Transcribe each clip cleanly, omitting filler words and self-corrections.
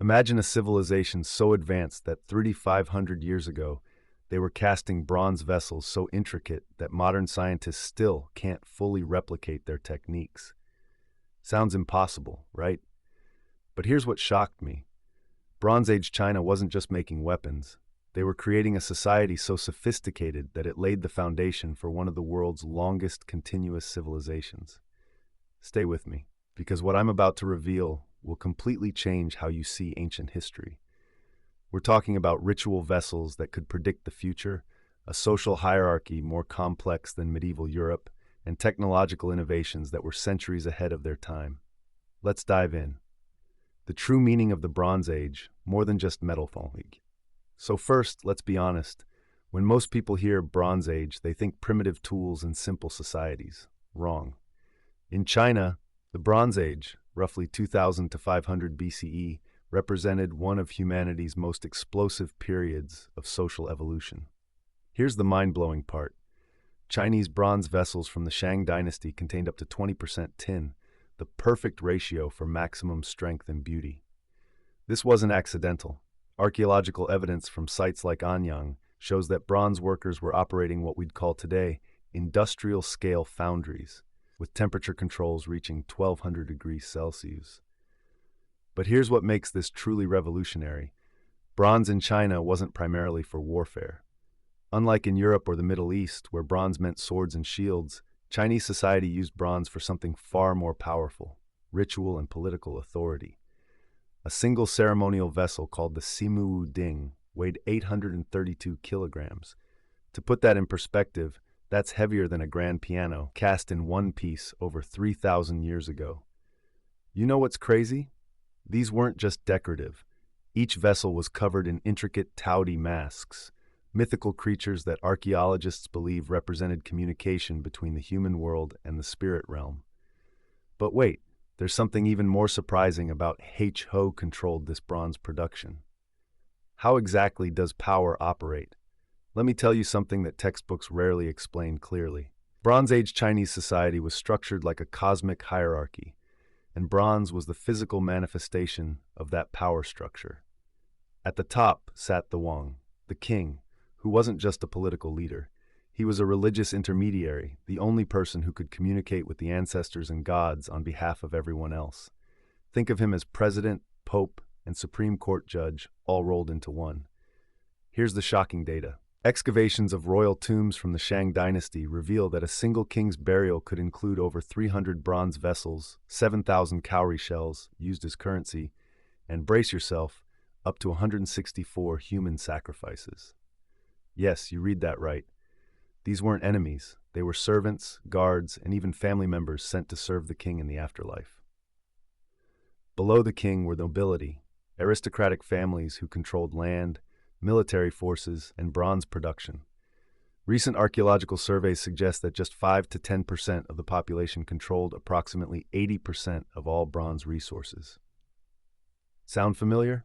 Imagine a civilization so advanced that 3,500 years ago, they were casting bronze vessels so intricate that modern scientists still can't fully replicate their techniques. Sounds impossible, right? But here's what shocked me. Bronze Age China wasn't just making weapons. They were creating a society so sophisticated that it laid the foundation for one of the world's longest continuous civilizations. Stay with me, because what I'm about to reveal will completely change how you see ancient history. We're talking about ritual vessels that could predict the future, a social hierarchy more complex than medieval Europe, and technological innovations that were centuries ahead of their time. Let's dive in. The true meaning of the Bronze Age, more than just metal foundries. So first, let's be honest. When most people hear Bronze Age, they think primitive tools and simple societies. Wrong. In China, the Bronze Age, roughly 2000 to 500 BCE, represented one of humanity's most explosive periods of social evolution. Here's the mind-blowing part. Chinese bronze vessels from the Shang dynasty contained up to 20% tin, the perfect ratio for maximum strength and beauty. This wasn't accidental. Archaeological evidence from sites like Anyang shows that bronze workers were operating what we'd call today industrial-scale foundries, with temperature controls reaching 1200 degrees Celsius. But here's what makes this truly revolutionary. Bronze in China wasn't primarily for warfare. Unlike in Europe or the Middle East, where bronze meant swords and shields, Chinese society used bronze for something far more powerful: ritual and political authority. A single ceremonial vessel called the Simu Ding weighed 832 kilograms. To put that in perspective, that's heavier than a grand piano, cast in one piece over 3,000 years ago. You know what's crazy? These weren't just decorative. Each vessel was covered in intricate Taodi masks, mythical creatures that archaeologists believe represented communication between the human world and the spirit realm. But wait, there's something even more surprising about how controlled this bronze production. How exactly does power operate? Let me tell you something that textbooks rarely explain clearly. Bronze Age Chinese society was structured like a cosmic hierarchy, and bronze was the physical manifestation of that power structure. At the top sat the Wang, the king, who wasn't just a political leader. He was a religious intermediary, the only person who could communicate with the ancestors and gods on behalf of everyone else. Think of him as president, pope, and Supreme Court judge, all rolled into one. Here's the shocking data. Excavations of royal tombs from the Shang dynasty reveal that a single king's burial could include over 300 bronze vessels, 7,000 cowrie shells used as currency, and brace yourself, up to 164 human sacrifices. Yes, you read that right. These weren't enemies. They were servants, guards, and even family members sent to serve the king in the afterlife. Below the king were nobility, aristocratic families who controlled land, military forces, and bronze production. Recent archaeological surveys suggest that just 5 to 10% of the population controlled approximately 80% of all bronze resources. Sound familiar?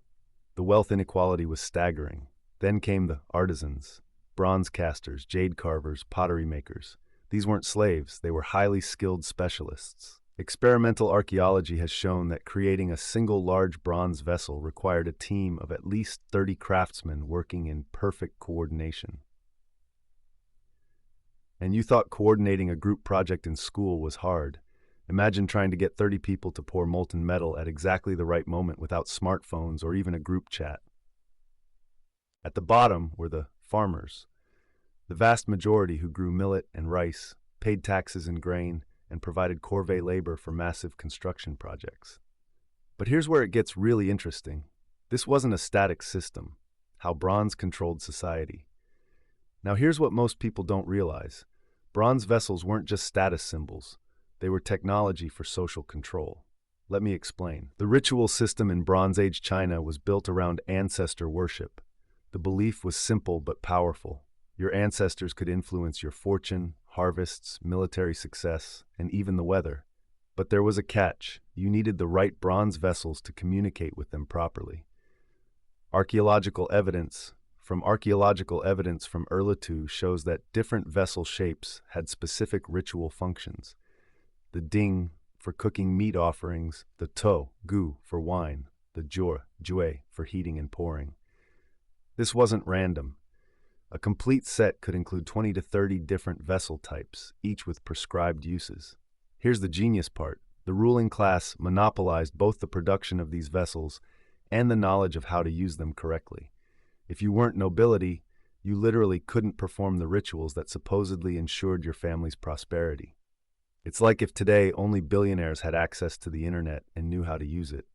The wealth inequality was staggering. Then came the artisans, bronze casters, jade carvers, pottery makers. These weren't slaves, they were highly skilled specialists. Experimental archaeology has shown that creating a single large bronze vessel required a team of at least 30 craftsmen working in perfect coordination. And you thought coordinating a group project in school was hard. Imagine trying to get 30 people to pour molten metal at exactly the right moment without smartphones or even a group chat. At the bottom were the farmers, the vast majority who grew millet and rice, paid taxes and grain, and provided corvée labor for massive construction projects. But here's where it gets really interesting. This wasn't a static system, how bronze controlled society. Now here's what most people don't realize. Bronze vessels weren't just status symbols. They were technology for social control. Let me explain. The ritual system in Bronze Age China was built around ancestor worship. The belief was simple but powerful. Your ancestors could influence your fortune, harvests, military success, and even the weather. But there was a catch. You needed the right bronze vessels to communicate with them properly. Archaeological evidence from Erlitou shows that different vessel shapes had specific ritual functions. The ding for cooking meat offerings, the to, gu, for wine. the jue for heating and pouring. This wasn't random. A complete set could include 20 to 30 different vessel types, each with prescribed uses. Here's the genius part. The ruling class monopolized both the production of these vessels and the knowledge of how to use them correctly. If you weren't nobility, you literally couldn't perform the rituals that supposedly ensured your family's prosperity. It's like if today only billionaires had access to the internet and knew how to use it.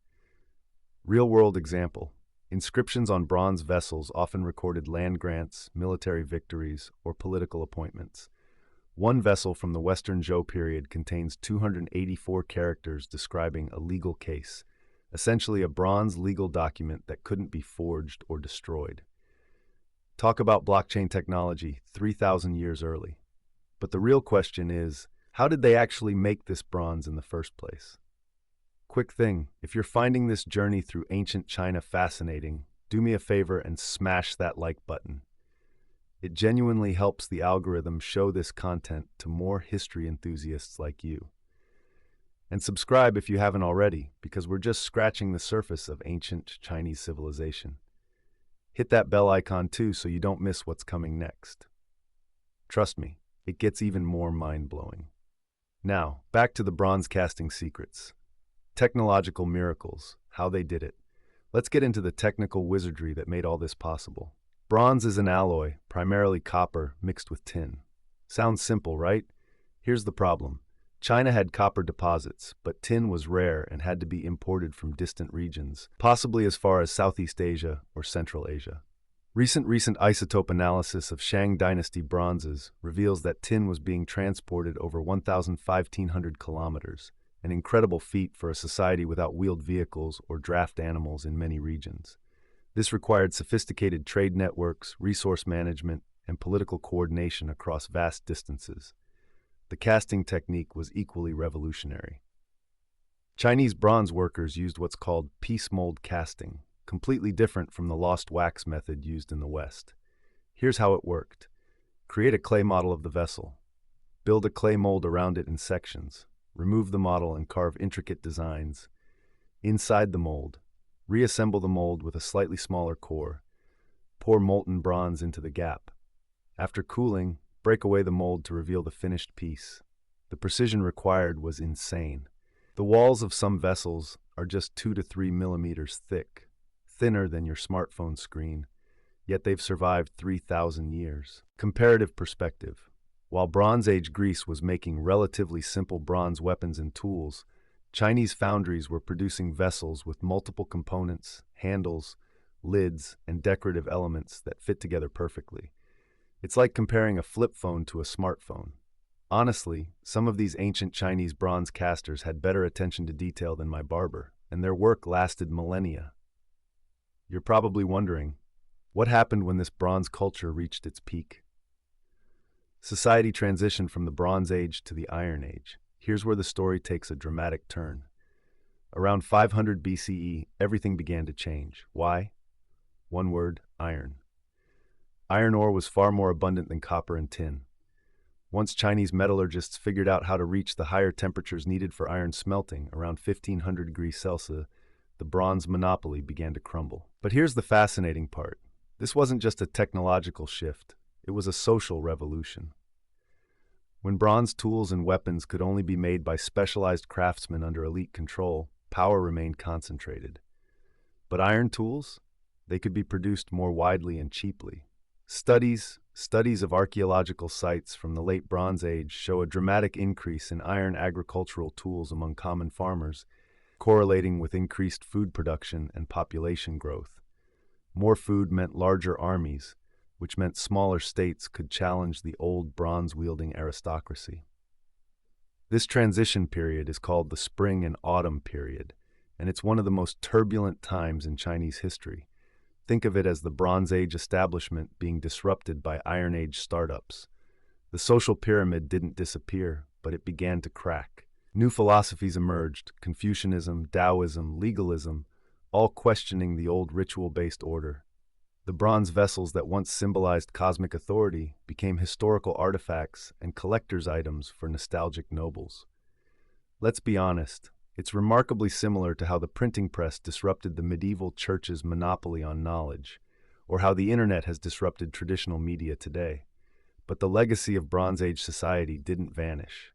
Real-world example. Inscriptions on bronze vessels often recorded land grants, military victories, or political appointments. One vessel from the Western Zhou period contains 284 characters describing a legal case, essentially a bronze legal document that couldn't be forged or destroyed. Talk about blockchain technology 3,000 years early. But the real question is, how did they actually make this bronze in the first place? Quick thing, if you're finding this journey through ancient China fascinating, do me a favor and smash that like button. It genuinely helps the algorithm show this content to more history enthusiasts like you. And subscribe if you haven't already, because we're just scratching the surface of ancient Chinese civilization. Hit that bell icon too so you don't miss what's coming next. Trust me, it gets even more mind-blowing. Now, back to the bronze casting secrets. Technological miracles, how they did it. Let's get into the technical wizardry that made all this possible. Bronze is an alloy, primarily copper, mixed with tin. Sounds simple, right? Here's the problem. China had copper deposits, but tin was rare and had to be imported from distant regions, possibly as far as Southeast Asia or Central Asia. Recent isotope analysis of Shang Dynasty bronzes reveals that tin was being transported over 1,500 kilometers, an incredible feat for a society without wheeled vehicles or draft animals in many regions. This required sophisticated trade networks, resource management, and political coordination across vast distances. The casting technique was equally revolutionary. Chinese bronze workers used what's called piece mold casting, completely different from the lost wax method used in the West. Here's how it worked. Create a clay model of the vessel. Build a clay mold around it in sections. Remove the model and carve intricate designs. Inside the mold, reassemble the mold with a slightly smaller core. Pour molten bronze into the gap. After cooling, break away the mold to reveal the finished piece. The precision required was insane. The walls of some vessels are just 2 to 3 millimeters thick, thinner than your smartphone screen, yet they've survived 3,000 years. Comparative perspective. While Bronze Age Greece was making relatively simple bronze weapons and tools, Chinese foundries were producing vessels with multiple components, handles, lids, and decorative elements that fit together perfectly. It's like comparing a flip phone to a smartphone. Honestly, some of these ancient Chinese bronze casters had better attention to detail than my barber, and their work lasted millennia. You're probably wondering, what happened when this bronze culture reached its peak? Society transitioned from the Bronze Age to the Iron Age. Here's where the story takes a dramatic turn. Around 500 BCE, everything began to change. Why? One word, iron. Iron ore was far more abundant than copper and tin. Once Chinese metallurgists figured out how to reach the higher temperatures needed for iron smelting, around 1500 degrees Celsius, the bronze monopoly began to crumble. But here's the fascinating part. This wasn't just a technological shift, it was a social revolution. When bronze tools and weapons could only be made by specialized craftsmen under elite control, power remained concentrated. But iron tools? They could be produced more widely and cheaply. Studies of archaeological sites from the late Bronze Age show a dramatic increase in iron agricultural tools among common farmers, correlating with increased food production and population growth. More food meant larger armies, which meant smaller states could challenge the old bronze-wielding aristocracy. This transition period is called the Spring and Autumn period, and it's one of the most turbulent times in Chinese history. Think of it as the Bronze Age establishment being disrupted by Iron Age startups. The social pyramid didn't disappear, but it began to crack. New philosophies emerged: Confucianism, Taoism, legalism, all questioning the old ritual-based order. The bronze vessels that once symbolized cosmic authority became historical artifacts and collector's items for nostalgic nobles. Let's be honest, It's remarkably similar to how the printing press disrupted the medieval church's monopoly on knowledge, or how the internet has disrupted traditional media today. But the legacy of Bronze Age society didn't vanish.